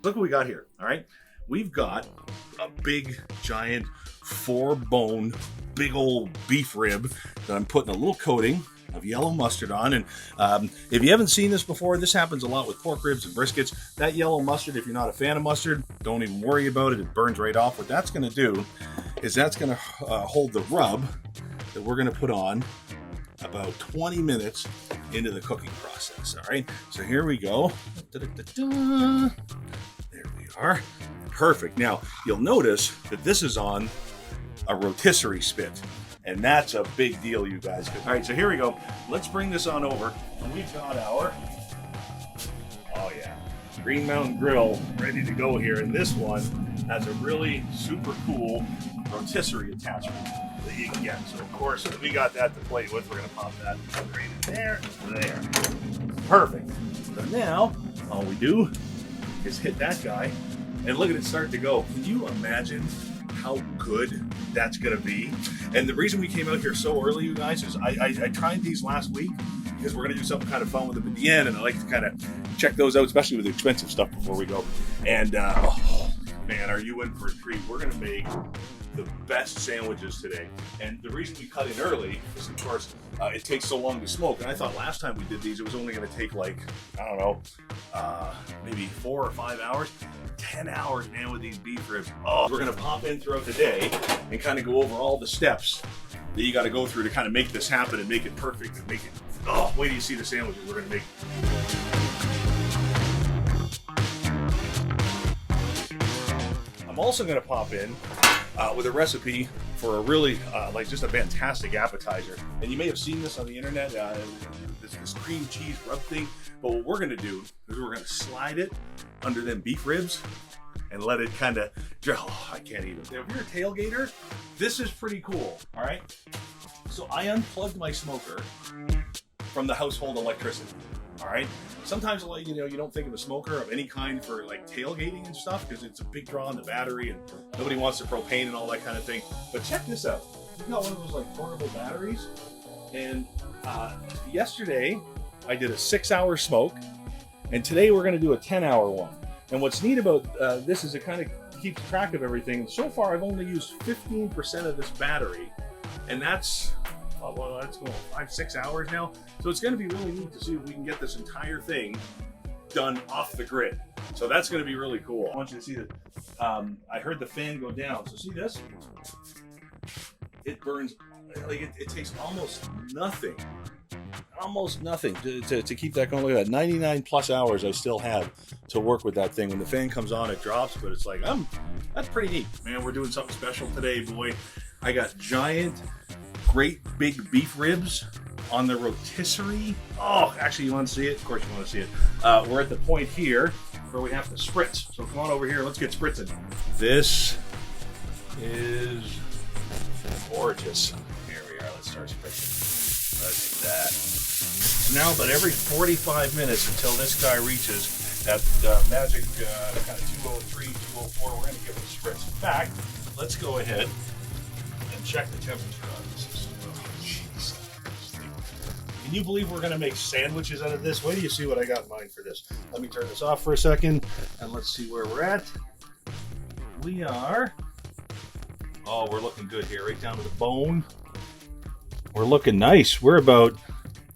look what we got here. All right, we've got a big, giant, 4-bone, big old beef rib that I'm putting a little coating of yellow mustard on. And if you haven't seen this before, this happens a lot with pork ribs and briskets. That yellow mustard, if you're not a fan of mustard, don't even worry about it. It burns right off. What that's going to do is that's going to hold the rub that we're going to put on about 20 minutes into the cooking process. All right, so here we go. Da-da-da-da. There we are. Perfect. Now, you'll notice that this is on a rotisserie spit. And that's a big deal, you guys. All right, so here we go. Let's bring this on over. And we've got our, oh yeah, Green Mountain Grill ready to go here. And this one has a really super cool rotisserie attachment that you can get. So of course, we got that to play with. We're gonna pop that right in there. Perfect. So now, all we do is hit that guy and look at it start to go. Can you imagine how good that's gonna be? And the reason we came out here so early, you guys, is I tried these last week because we're gonna do something kind of fun with them at the end, and I like to kind of check those out, especially with the expensive stuff before we go. And oh man, are you in for a treat? We're gonna make the best sandwiches today. And the reason we cut in early is, of course, it takes so long to smoke. And I thought last time we did these, it was only gonna take like, I don't know, maybe 4 or 5 hours. 10 hours, man, with these beef ribs. Oh, we're gonna pop in throughout the day and kind of go over all the steps that you gotta go through to kind of make this happen and make it perfect and make it, oh, wait till you see the sandwiches we're gonna make. I'm also gonna pop in with a recipe for a really, like just a fantastic appetizer. And you may have seen this on the internet, this cream cheese rub thing. But what we're gonna do is we're gonna slide it under them beef ribs and let it kind of, oh, I can't even. If you're a tailgater, this is pretty cool, all right? So I unplugged my smoker from the household electricity, all right? Sometimes, you know, you don't think of a smoker of any kind for like tailgating and stuff because it's a big draw on the battery and nobody wants the propane and all that kind of thing. But check this out. We got one of those like portable batteries, and yesterday I did a 6-hour smoke, and today we're going to do a 10-hour one. And what's neat about this is it kind of keeps track of everything. So far, I've only used 15% of this battery, and that's, well, that's going 5-6 hours now. So it's going to be really neat to see if we can get this entire thing done off the grid. So that's going to be really cool. I want you to see that. I heard the fan go down. So see this? It burns, like it takes almost nothing. Almost nothing to keep that going. Look at that, 99 plus hours I still have to work with that thing. When the fan comes on, it drops, but it's like, that's pretty neat. Man, we're doing something special today, boy. I got giant, great big beef ribs on the rotisserie. Oh, actually, you want to see it? Of course you want to see it. We're at the point here where we have to spritz. So come on over here, let's get spritzing. This is gorgeous. Here we are, let's start spritzing. Look at that. So now about every 45 minutes until this guy reaches that magic kind of 203, 204, we're going to give it a spritz. In fact, let's go ahead and check the temperature on this. Oh, jeez. Can you believe we're going to make sandwiches out of this? Wait till you see what I got in mind for this. Let me turn this off for a second, and let's see where we're at. We are, oh, we're looking good here, right down to the bone. We're looking nice. We're about,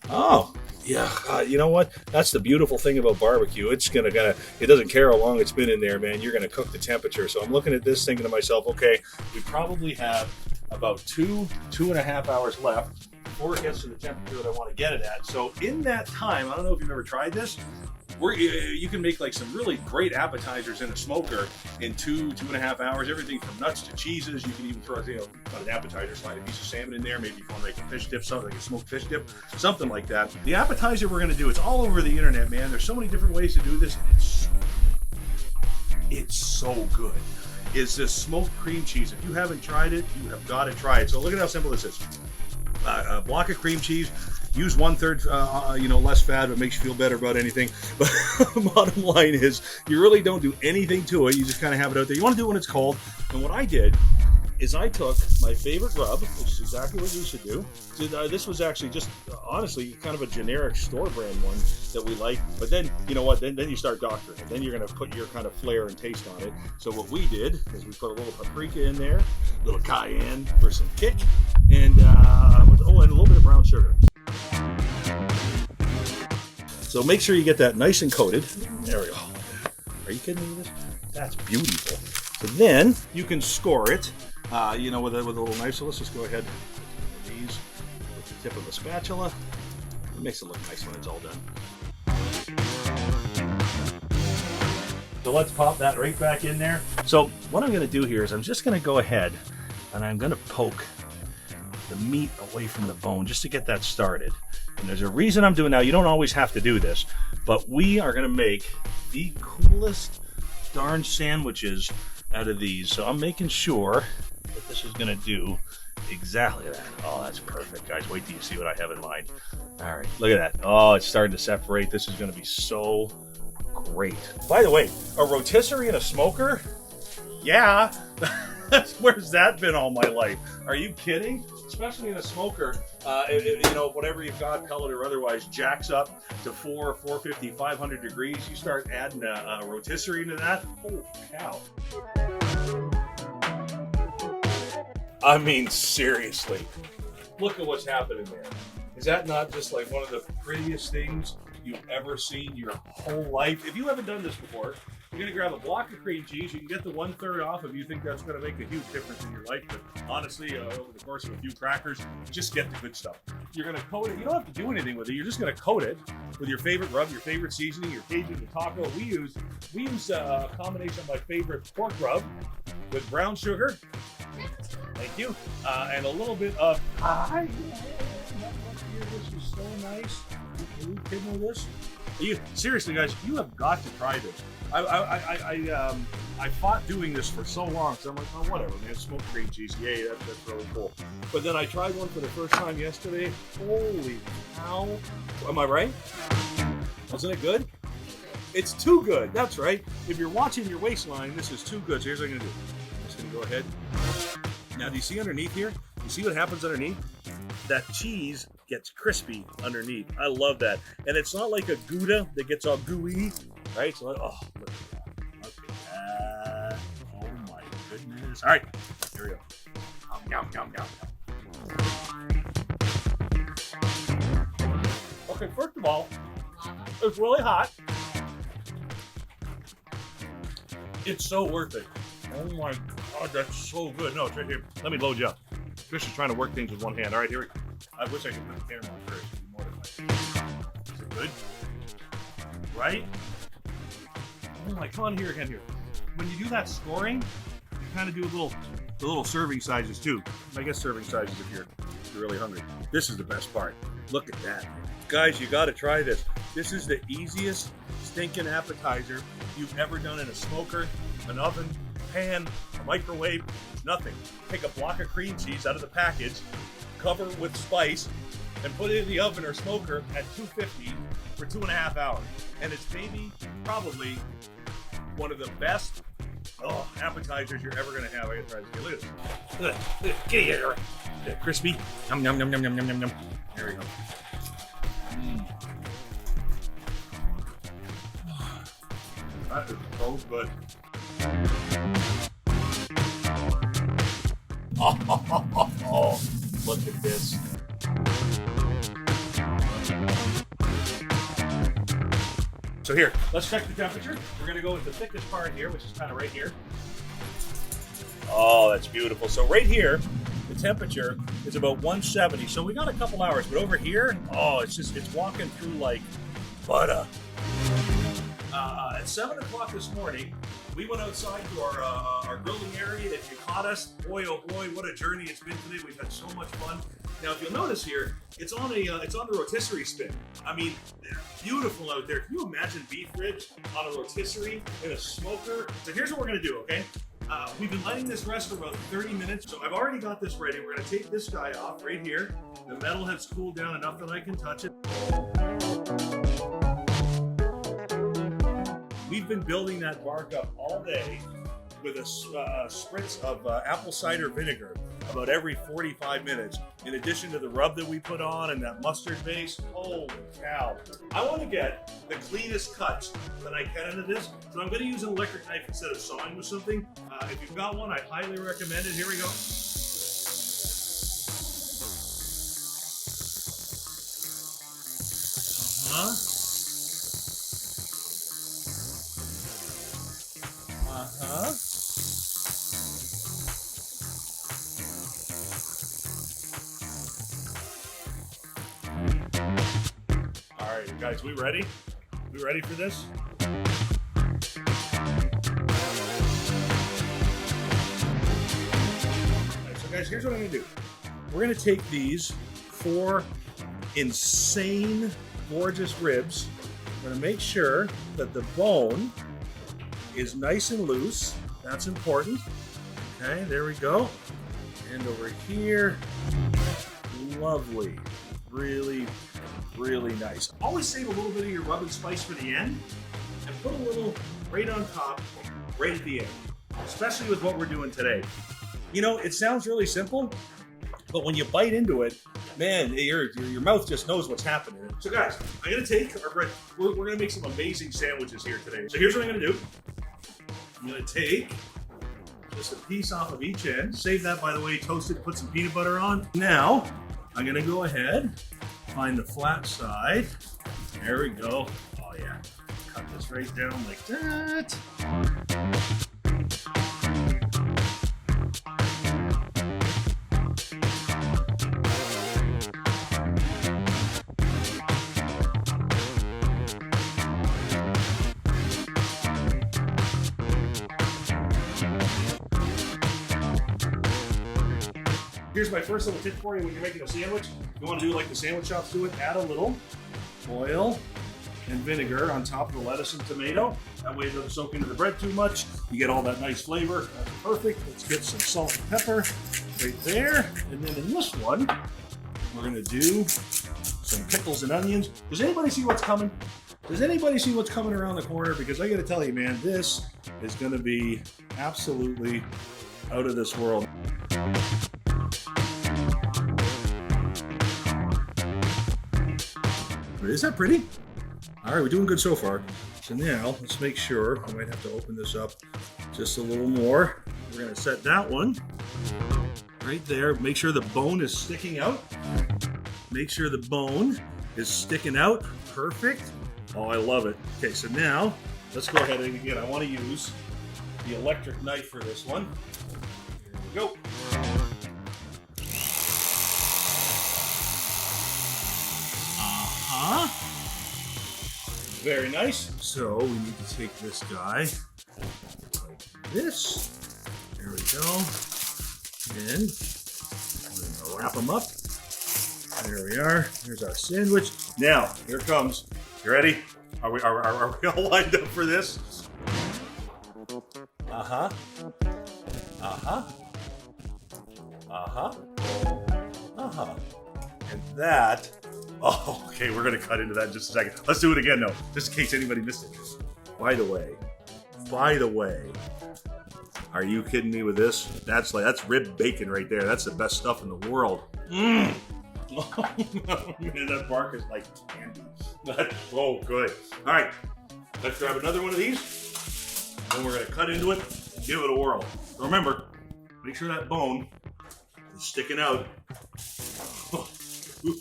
oh, yeah, you know what? That's the beautiful thing about barbecue. It's it doesn't care how long it's been in there, man. You're gonna cook the temperature. So I'm looking at this thinking to myself, okay, we probably have about 2.5 hours left before it gets to the temperature that I want to get it at. So in that time, I don't know if you've ever tried this, you can make like some really great appetizers in a smoker in 2.5 hours. Everything from nuts to cheeses. You can even throw, on an appetizer, slide a piece of salmon in there. Maybe if you want to make a fish dip, something like a smoked fish dip, something like that. The appetizer we're going to do, it's all over the internet, man. There's so many different ways to do this. It's so good. Is this smoked cream cheese? If you haven't tried it, you have got to try it. So look at how simple this is. A block of cream cheese. Use 1/3, less fat, but makes you feel better about anything. But bottom line is, you really don't do anything to it. You just kind of have it out there. You want to do it when it's cold. And what I did is I took my favorite rub, which is exactly what you should do. This was actually just, honestly, kind of a generic store brand one that we like. But then, you know what, then you start doctoring it. Then you're going to put your kind of flair and taste on it. So what we did is we put a little paprika in there, a little cayenne for some kick, and and a little bit of brown sugar. So make sure you get that nice and coated. There we go. Are you kidding me with this? That's beautiful. So then you can score it, you know, with a little knife. So let's just go ahead with these with the tip of a spatula. It makes it look nice when it's all done. So let's pop that right back in there. So what I'm going to do here is I'm just going to go ahead and I'm going to poke the meat away from the bone just to get that started. And there's a reason I'm doing now. You don't always have to do this, but we are going to make the coolest darn sandwiches out of these. So I'm making sure that this is going to do exactly that. Oh, that's perfect, guys. Wait till you see what I have in mind. All right, look at that. Oh, it's starting to separate. This is going to be so great. By the way, a rotisserie and a smoker? Yeah. Where's that been all my life? Are you kidding? Especially in a smoker, you know, whatever you've got, pellet or otherwise, jacks up to 450, 500 degrees. You start adding a rotisserie into that. Oh, cow. I mean, seriously. Look at what's happening there. Is that not just like one of the prettiest things you've ever seen your whole life? If you haven't done this before, you're going to grab a block of cream cheese. You can get the 1/3 off if you think that's going to make a huge difference in your life. But honestly, over the course of a few crackers, just get the good stuff. You're going to coat it. You don't have to do anything with it. You're just going to coat it with your favorite rub, your favorite seasoning, your Cajun, your taco. We use a combination of my favorite pork rub with brown sugar. Thank you. And a little bit of pie. This is so nice. Are you kidding with this? Seriously, guys, you have got to try this. I fought doing this for so long, so I'm like, oh, whatever, man, smoked cream cheese, yay, that's really cool. But then I tried one for the first time yesterday. Holy cow. Am I right? Wasn't it good? It's too good, that's right. If you're watching your waistline, this is too good. So here's what I'm gonna do. I'm just gonna go ahead. Now, do you see underneath here? You see what happens underneath? That cheese gets crispy underneath. I love that. And it's not like a Gouda that gets all gooey, right? So, oh, look at that. Look at that. Oh my goodness. All right, here we go. Yum, yum, yum, yum. Okay, first of all, it's really hot. It's so worth it. Oh my God, that's so good. No, it's right here. Let me load you up. Chris is trying to work things with one hand. All right, here we go. I wish I could put the camera on first. It'd be more than my... Is it good? Right? Oh my, come on here again here. When you do that scoring, you kind of do the little serving sizes too. I guess serving sizes if you're really hungry. This is the best part. Look at that. Guys, you got to try this. This is the easiest stinking appetizer you've ever done in a smoker, an oven, pan, a microwave, nothing. Take a block of cream cheese out of the package, cover it with spice, and put it in the oven or smoker at 250 for 2.5 hours. And it's maybe, probably, one of the best appetizers you're ever going to have. I gotta try this. Look at this. Get here. Crispy. Yum, yum, yum, yum, yum, yum, yum. There we go. That is so good. Oh, look at this. So here, let's check the temperature. We're gonna go with the thickest part here, which is kind of right here. Oh, that's beautiful. So right here, the temperature is about 170. So we got a couple hours, but over here, oh, it's walking through like butter. At 7 o'clock this morning, we went outside to our grilling area. If you caught us, boy oh boy, what a journey it's been today. We've had so much fun. Now, if you'll notice here, it's on the rotisserie spin. I mean, they're beautiful out there. Can you imagine beef ribs on a rotisserie in a smoker? So here's what we're gonna do, okay? We've been letting this rest for about 30 minutes. So I've already got this ready. We're gonna take this guy off right here. The metal has cooled down enough that I can touch it. We've been building that bark up all day. with a spritz of apple cider vinegar about every 45 minutes, in addition to the rub that we put on and that mustard base. Holy cow. I want to get the cleanest cuts that I can into this, so I'm going to use an electric knife instead of sawing with something. If you've got one, I highly recommend it. Here we go. All right, guys, we ready? We ready for this? Guys, here's what I'm gonna do. We're gonna take these 4 insane, gorgeous ribs. We're gonna make sure that the bone is nice and loose. That's important. Okay, there we go. And over here, lovely. Really, really nice. Always save a little bit of your rub and spice for the end, and put a little right on top, right at the end. Especially with what we're doing today. You know, it sounds really simple, but when you bite into it, man, your mouth just knows what's happening. So guys, I'm gonna take our bread. We're gonna make some amazing sandwiches here today. So here's what I'm gonna do. I'm gonna take just a piece off of each end. Save that, by the way, toast it, put some peanut butter on. Now, I'm gonna go ahead, find the flat side. There we go. Oh yeah, cut this right down like that. Here's my first little tip for you when you're making a sandwich. You want to do like the sandwich shops do it, add a little oil and vinegar on top of the lettuce and tomato. That way it doesn't soak into the bread too much. You get all that nice flavor. That's perfect. Let's get some salt and pepper right there. And then in this one, we're gonna do some pickles and onions. Does anybody see what's coming? Does anybody see what's coming around the corner? Because I gotta tell you, man, this is gonna be absolutely out of this world. Is that pretty? All right, we're doing good so far. So now let's make sure, I might have to open this up just a little more. We're gonna set that one right there. Make sure the bone is sticking out. Make sure the bone is sticking out. Perfect. Oh, I love it. Okay, so now let's go ahead and again, I wanna use the electric knife for this one. Here we go. Very nice. So we need to take this guy like this. There we go. And we're gonna wrap him up. There we are. Here's our sandwich. Now, here it comes. You ready? Are we all lined up for this? Uh-huh. Uh-huh. Uh-huh. Uh-huh. And that, oh, okay, we're gonna cut into that in just a second. Let's do it again though, just in case anybody missed it. By the way, are you kidding me with this? That's rib bacon right there. That's the best stuff in the world. Mmm. Oh, man, that bark is like candy. That's so good. All right, let's grab another one of these. And we're gonna cut into it and give it a whirl. So remember, make sure that bone is sticking out. There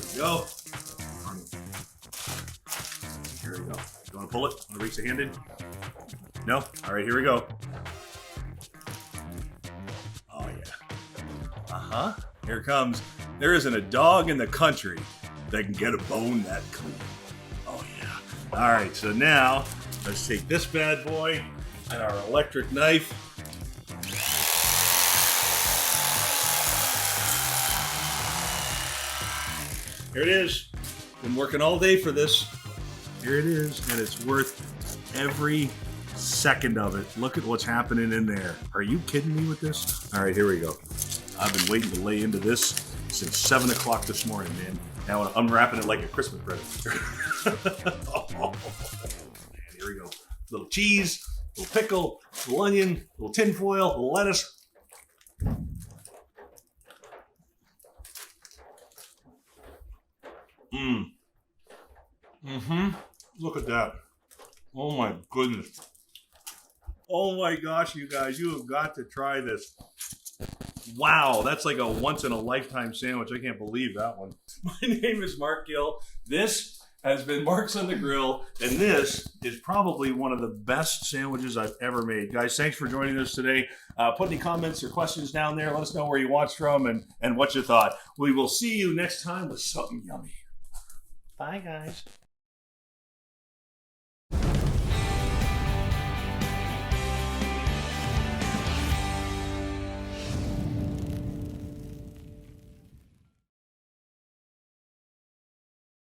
we go. Here we go. You want to pull it? Want to reach the hand in? No? All right, here we go. Oh, yeah. Uh-huh. Here it comes. There isn't a dog in the country that can get a bone that clean. Oh, yeah. All right, so now let's take this bad boy and our electric knife. Here it is. Been working all day for this. Here it is, and it's worth every second of it. Look at what's happening in there. Are you kidding me with this? All right, here we go. I've been waiting to lay into this since 7 o'clock this morning, man. Now I'm unwrapping it like a Christmas present. Oh, man, here we go. little cheese, little pickle, little onion, little tin foil, little lettuce. Look at that. Oh my goodness. Oh my gosh, you guys, you have got to try this. Wow, that's like a once in a lifetime sandwich. I can't believe that one. My name is Marc Gill. This has been Marc's on the Grill, and this is probably one of the best sandwiches I've ever made. Guys, thanks for joining us today. Put any comments or questions down there. Let us know where you watched from and what you thought. We will see you next time with something yummy. Bye, guys.